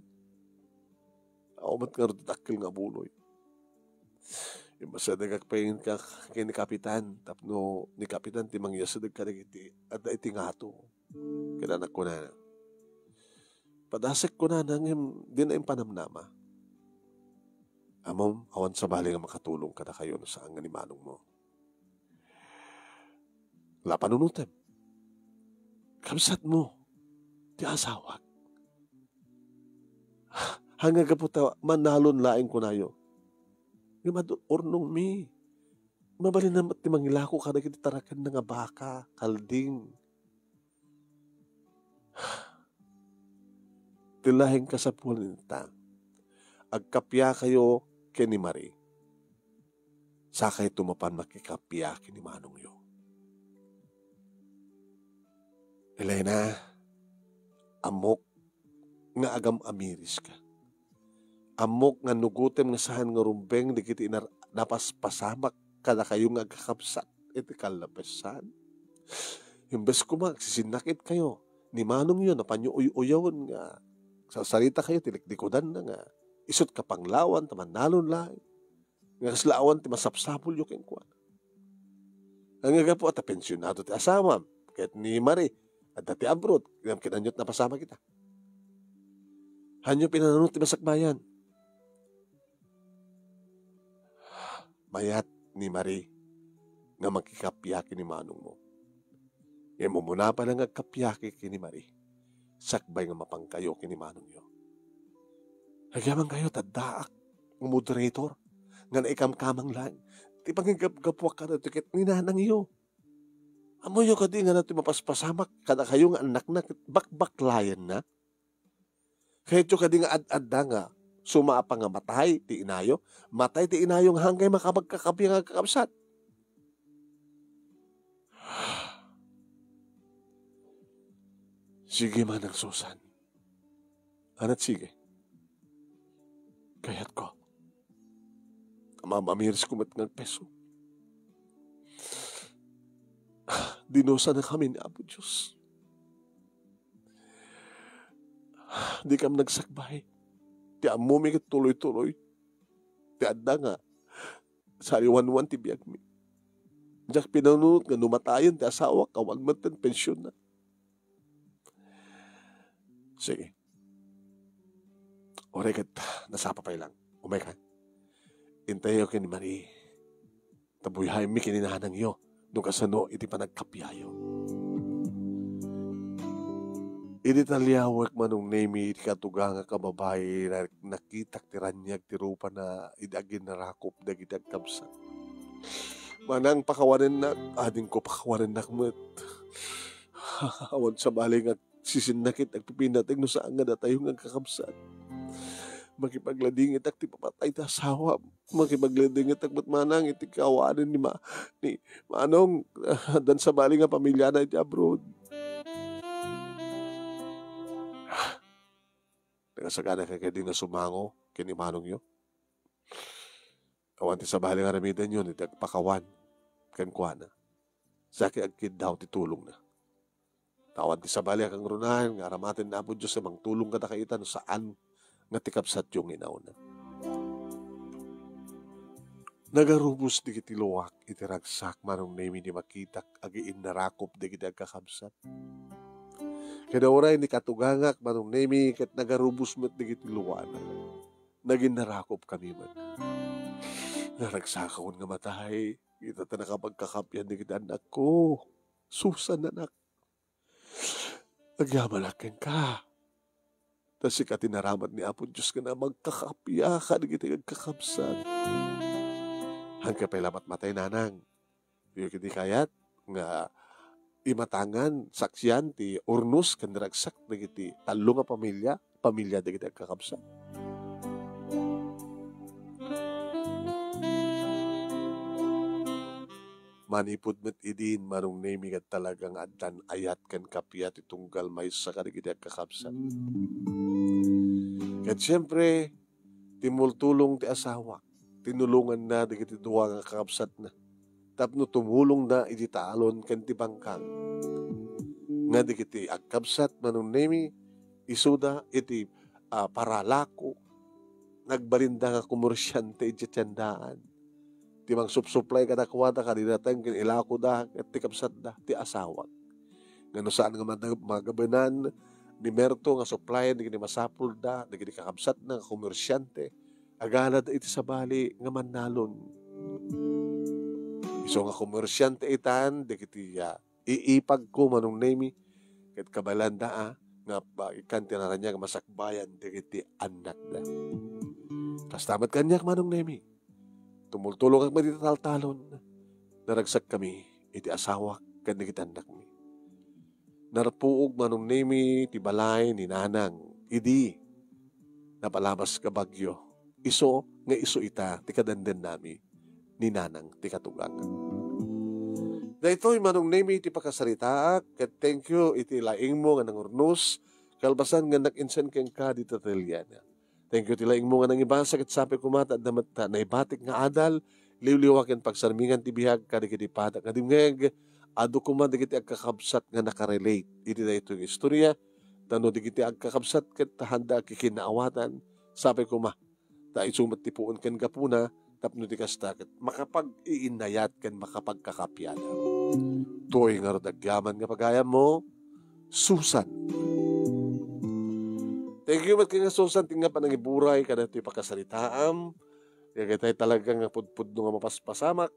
Aumat nga rutakil nga buloy. Imbasa nagagpayin ka kini kapitan. Tapno ni kapitan ti mangyasadag ka iti. At iti nga to. Kinanak ko na. Padasek ko na nang di na yung panamnama. Amom, awan sa bali nga makatulong ka na kayo no saan nga ni manong mo. Wala panunutan. Kamsat mo. Ti asawak. Hanggang kaputa, manalon laing ko na yo. Yung ornong mi. Mabalin na ti mangilako ka na kitarakan na nga baka, kalding. Tilahing kasapuan nita. Agkapya kayo kini Marie. Sakay tumapan makikapya kini manong yo. Elena, amok nga agam amiris ka. Amok nga nugutem nga sahan nga rumbeng di kiti napaspasamak kada kayo nga agkakapsat iti kalapesan. Imbes ko magsisinakit kayo ni manong yun napanyo uyawan nga sa salita kayo tilikdikodan na nga isot ka panglawan tamanalon lang nga kaslaawan ti masapsapul yung kengkuan. Ang nga po at pensyonado ti asama kahit ni Marie at dati abroad kinanyot na pasama kita. Hanyo pinananot ti masakbayan. Mayat ni Marie nga magkikapyaki ni manong mo. E mo muna pa lang agkapyaki kini Marie. Sakbay nga mapangkayo kini manong yo. Nagyamang kayo tadaak ng moderator nga naikamkamang lang. Ti pangigap-gapwak ka na tikit ni nanang iyo. Amo yo kadi nga natin mapaspasamak kada kayo nga anak na bakbaklayan na. Kahit yo kadi nga ad-adda nga sumapa nga matay ti inayo. Matay ti inayo nga hanggang makapagkakapi nga kakabsat. Sige man ang susan. Anat sige. Kayat ko. Mamamiris ko mat ng peso. Dinosa na kami ni Apo Diyos. Di kami nagsakbay. Ti amumi kat tuloy-tuloy. Ti adda nga. Sariwan-wan ti biyag mi. Diyak pinanunod nga numatayan ti asawa kawan man ten pensyon na. Sige. Oray kat nasapapay lang. Umay ka. Intay ako ni Marie. Tabuyahay mi kininanang iyo. Nung kasano iti panagkapyayo. Iti talyawak manong nemi iti katuga nga kababae na nakitak ti ranyag ti rupa na idagin na rakop dagiti agkabsat. Manang pakawanan na, ading ko pakawanan na kumat. Awan sa bali nga sisinakit agpipinatig no saan nga datayong agkakabsat. Makipagladingit ak ti papatay ta asawa. Makipagladingit ak manang iti kawanan ni manong dan sa bali nga pamilya na iti abroad. Nagasagana ka kaya di nga sumango kini manong yo. Awan ti sa bali nga ramidan yun iti agpakawan kan kuana. Saki agkid daw ti tulong na. Tawan ti sa bali kang runahan nga aramatin na po Diyos sa mang tulong kada kaitan saan nga tikapsat yung inauna. Nagarubos di kiti luwak iti ragsak manong nemi ni makitak agiin narakop di kiti agkakabsat. Kada oray ni katugangak manong nemi ket nagarubos met di kiti luwana. Naging narakop kami man. Naragsakon nga matay. Kita ta nakapagkakapyan di kiti anak ko. Susan anak. Nagyamalakin ka. Tas ikatinaramat ni Apo Diyos ka na magkakapya ka di kiti agkakabsat. Hanggang pailamat matay nanang. Di kiti kayat nga imatangan saksyan ti urnus kan diragsak di kiti talo nga pamilya di kiti agkakabsat. Manipod met idin manong nemi kat talagang adan ayat kan kapya ti tunggal may sa kadigiti agkakabsat. Kat siyempre, timultulong ti asawa. Tinulungan na digiti duwa nga kakabsat na. Tapno tumulong na iti talon kan ti bangkang. Nga digiti agkabsat manong nemi isuda iti paralako. Nagbarinda nga komersyante iti tiyandaan. Ti mang supply kada kuwata kadinatang kin ilako da at ti kapsat da ti asawa. Ngano saan nga magabanan ni Merto nga supply di kini masapul da di kini kakabsat na komersyante agalad iti sabali nga manalon. Iso nga komersyante itan di kiti iipag ko manong nemi ket kabalanda nga ikan tinaranya nga masakbayan di kiti anak da. Kastamat kanyak manong nemi. Tumultulong ang maditataltalon. Naragsak kami, iti asawa, kan nagitanak mi. Narpuog manong nemi, ti balay, ni nanang, idi, napalabas ka bagyo. Iso, nga iso ita, ti kadanden nami, ni nanang, ti katugang. Na ito'y manong nemi, ti pakasarita, kat thank you, iti laing mo, nga nangurnus, kalbasan nga nag-insen keng ka, di tataliana. Thank you tilaing mo nga nang ibasa ket sapi kumata at damat na ibatik nga adal liwliwaken pagsarmingan ti bihag kadikiti patak nga dimngeg adu kuma digiti agkakabsat nga nakarelate iti dayto yung istorya tano digiti agkakabsat ket handa kikinaawatan sapi kuma ta isumat ti puon ken gapuna tapno ti kasta ket makapag-iinayat ken makapagkakapyana. Toy nga rodagyaman nga pagayam mo Susan. Thank you mat nga Susan tinga panangiburay kada ti pakasalitaam. Kaya tayo talagang pudpud nga mapaspasamak.